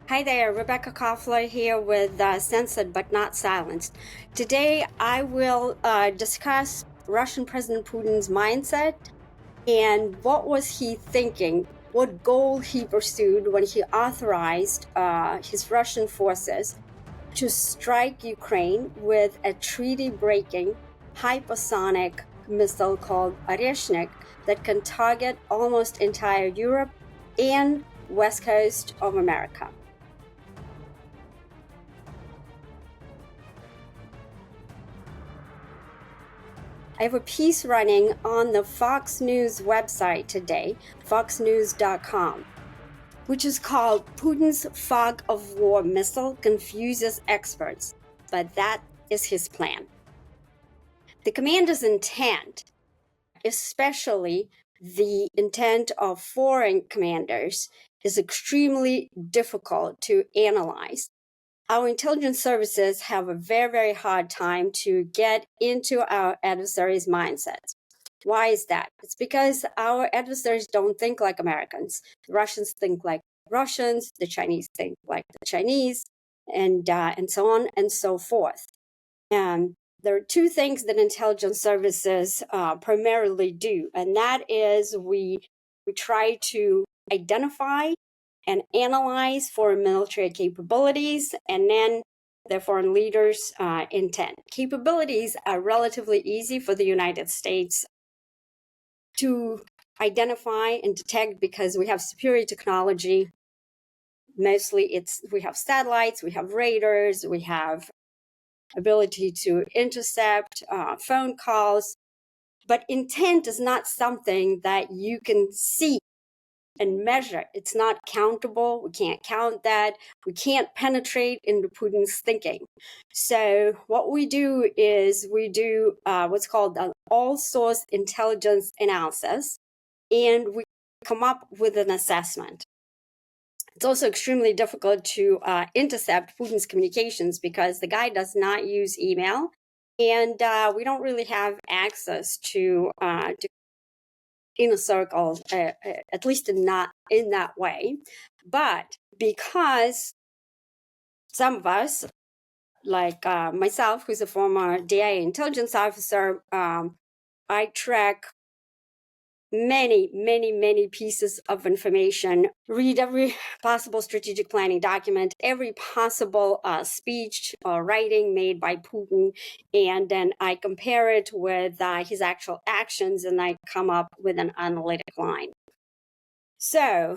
Hi there, Rebecca Koffler here with Censored But Not Silenced. Today I will discuss Russian President Putin's mindset and what was he thinking, what goal he pursued when he authorized his Russian forces to strike Ukraine with a treaty-breaking hypersonic missile called Oreshnik that can target almost entire Europe and west coast of America. I have a piece running on the Fox News website today, foxnews.com, which is called Putin's Fog of War Missile Confuses Experts, but that is his plan. The commander's intent, especially the intent of foreign commanders, is extremely difficult to analyze. Our intelligence services have a very, very hard time to get into our adversaries' mindsets. Why is that? It's because our adversaries don't think like Americans. The Russians think like Russians, the Chinese think like the Chinese, and so on and so forth. And there are two things that intelligence services primarily do, and that is we try to identify and analyze foreign military capabilities, and then their foreign leaders' intent. Capabilities are relatively easy for the United States to identify and detect because we have superior technology. Mostly we have satellites, we have radars, we have ability to intercept phone calls, but intent is not something that you can see and measure. It's not countable. We can't count that. We can't penetrate into Putin's thinking. So what we do is we do what's called an all-source intelligence analysis, and we come up with an assessment. It's also extremely difficult to intercept Putin's communications because the guy does not use email, and we don't really have access to inner circle, at least not in that way. But because some of us, like myself, who's a former DIA intelligence officer, I track many pieces of information, read every possible strategic planning document, every possible speech or writing made by Putin, and then I compare it with his actual actions, and I come up with an analytic line. So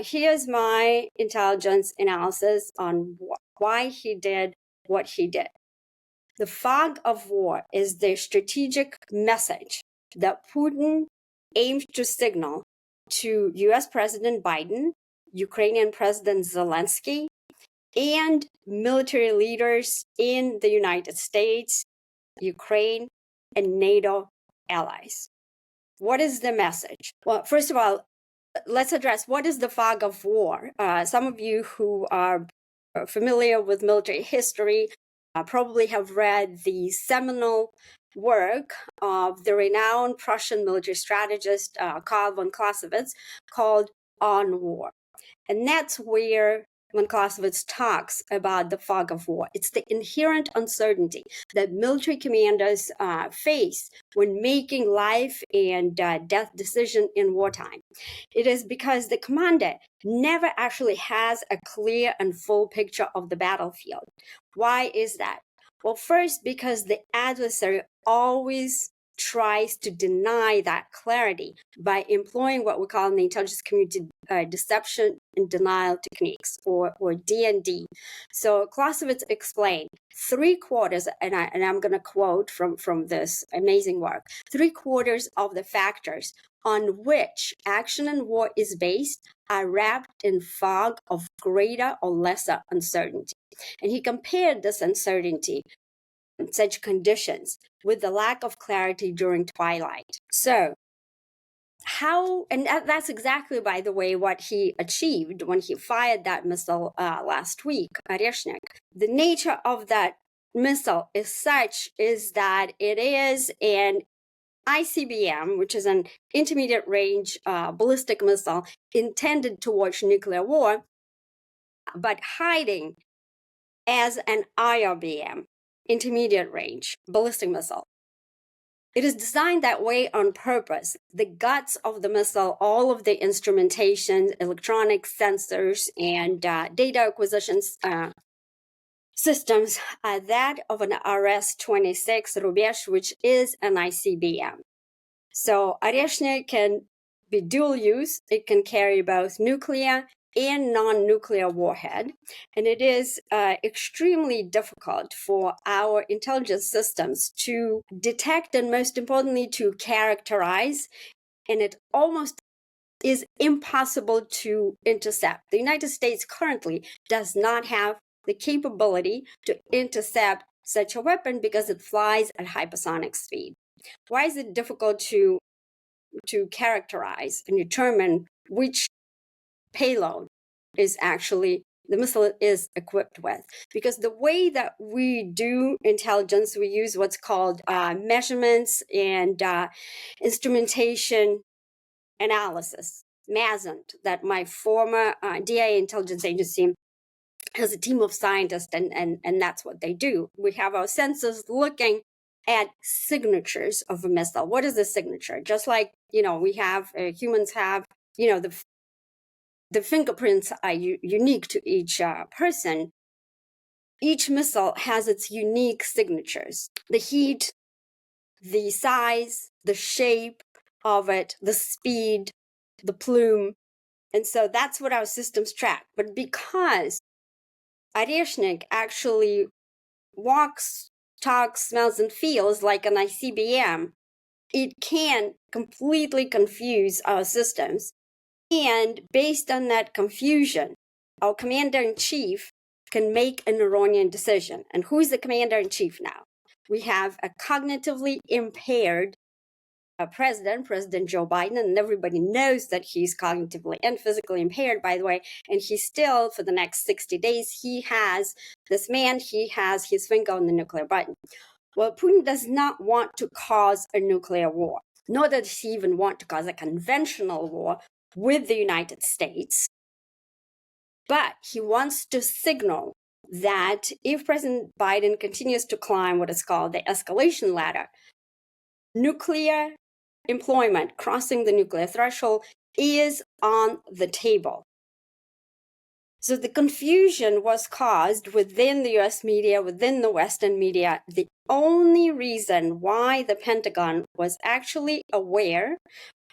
here's my intelligence analysis on why he did what he did. The fog of war is the strategic message that Putin aims to signal to US President Biden, Ukrainian President Zelensky, and military leaders in the United States, Ukraine, and NATO allies. What is the message? Well, first of all, let's address what is the fog of war. Some of you who are familiar with military history probably have read the seminal work of the renowned Prussian military strategist Karl von Clausewitz called On War. And that's where von Clausewitz talks about the fog of war. It's the inherent uncertainty that military commanders face when making life and death decision in wartime. It is because the commander never actually has a clear and full picture of the battlefield. Why is that? Well, first, because the adversary always tries to deny that clarity by employing what we call in the intelligence community deception and denial techniques, or D&D. So Clausewitz explained 3/4, and I'm going to quote from this amazing work, 3/4 of the factors on which action in war is based are wrapped in fog of greater or lesser uncertainty. And he compared this uncertainty in such conditions with the lack of clarity during twilight. So and that's exactly, by the way, what he achieved when he fired that missile last week, Oreshnik. The nature of that missile is that it is an ICBM, which is an intermediate range ballistic missile intended to wage nuclear war, but hiding as an IRBM, intermediate range ballistic missile. It is designed that way on purpose. The guts of the missile, all of the instrumentation, electronic sensors, and data acquisition systems are that of an RS-26 Rubesh, which is an ICBM. So Oreshnik can be dual use. It can carry both nuclear and non-nuclear warhead. And it is extremely difficult for our intelligence systems to detect and, most importantly, to characterize. And it almost is impossible to intercept. The United States currently does not have the capability to intercept such a weapon because it flies at hypersonic speed. Why is it difficult to characterize and determine which payload is actually the missile is equipped with? Because the way that we do intelligence, we use what's called measurements and instrumentation analysis, MASINT, that my former DIA intelligence agency has a team of scientists, and that's what they do. We have our sensors looking at signatures of a missile. What is the signature? Just like, we have, humans have, the fingerprints are unique to each person. Each missile has its unique signatures. The heat, the size, the shape of it, the speed, the plume. And so that's what our systems track. But because Oreshnik actually walks, talks, smells, and feels like an ICBM, it can completely confuse our systems. And based on that confusion, our commander-in-chief can make an erroneous decision. And who is the commander-in-chief now? We have a cognitively impaired President Joe Biden, and everybody knows that he's cognitively and physically impaired, by the way, and he still, for the next 60 days, he has his finger on the nuclear button. Well, Putin does not want to cause a nuclear war, nor does he even want to cause a conventional war with the United States, but he wants to signal that if President Biden continues to climb what is called the escalation ladder, nuclear employment, crossing the nuclear threshold, is on the table. So the confusion was caused within the US media, within the Western media. The only reason why the Pentagon was actually aware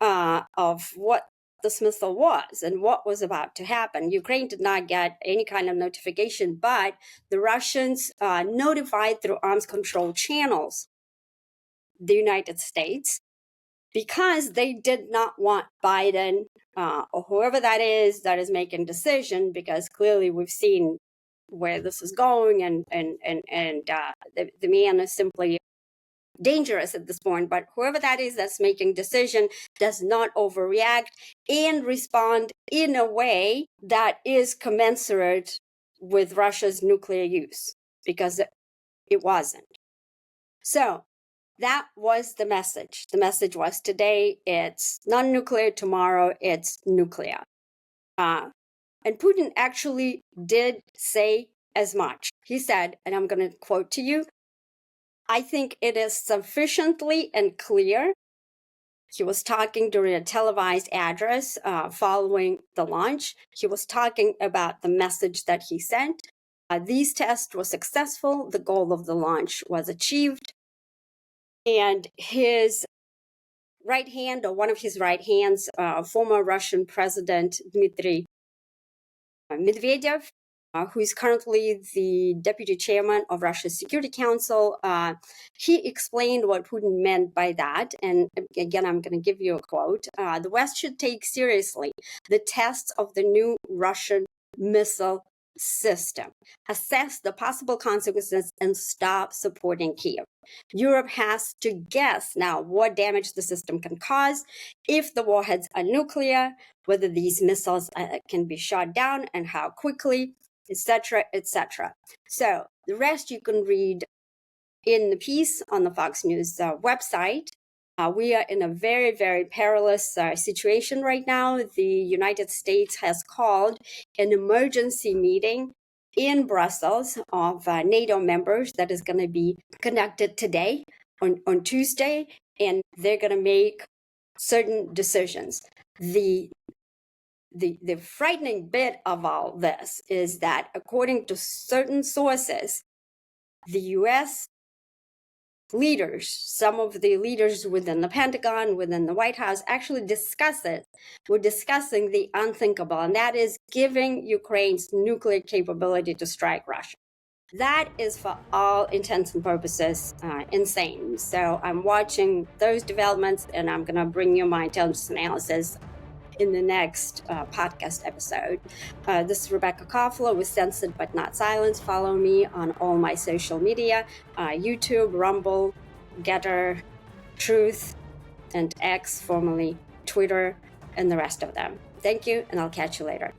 of what this missile was and what was about to happen. Ukraine did not get any kind of notification, but the Russians notified through arms control channels the United States, because they did not want Biden or whoever that is making decision, because clearly we've seen where this is going, and the man is simply dangerous at this point. But whoever that is that's making decision does not overreact and respond in a way that is commensurate with Russia's nuclear use, because it wasn't. So that was the message. The message was today it's non-nuclear, tomorrow it's nuclear. And Putin actually did say as much. He said, and I'm going to quote to you, "I think it is sufficiently and clear." He was talking during a televised address following the launch. He was talking about the message that he sent. These tests were successful. The goal of the launch was achieved. And his right hand, or one of his right hands, former Russian President Dmitry Medvedev, who is currently the deputy chairman of Russia's Security Council, he explained what Putin meant by that. And again, I'm going to give you a quote. "The West should take seriously the tests of the new Russian missile system, assess the possible consequences, and stop supporting Kiev. Europe has to guess now what damage the system can cause if the warheads are nuclear, whether these missiles can be shot down and how quickly, etc., etc." So the rest you can read in the piece on the Fox News website. We are in a very, very perilous situation right now. The United States has called an emergency meeting in Brussels of NATO members that is going to be conducted today on Tuesday, and they're going to make certain decisions. The frightening bit of all this is that according to certain sources, the U.S. leaders, some of the leaders within the Pentagon, within the White House, actually were discussing the unthinkable, and that is giving Ukraine's nuclear capability to strike Russia. That is, for all intents and purposes, insane. So I'm watching those developments, and I'm going to bring you my intelligence analysis in the next podcast episode. This is Rebecca Koffler with Censored But Not Silenced. Follow me on all my social media, YouTube, Rumble, Getter, Truth, and X, formerly Twitter, and the rest of them. Thank you, and I'll catch you later.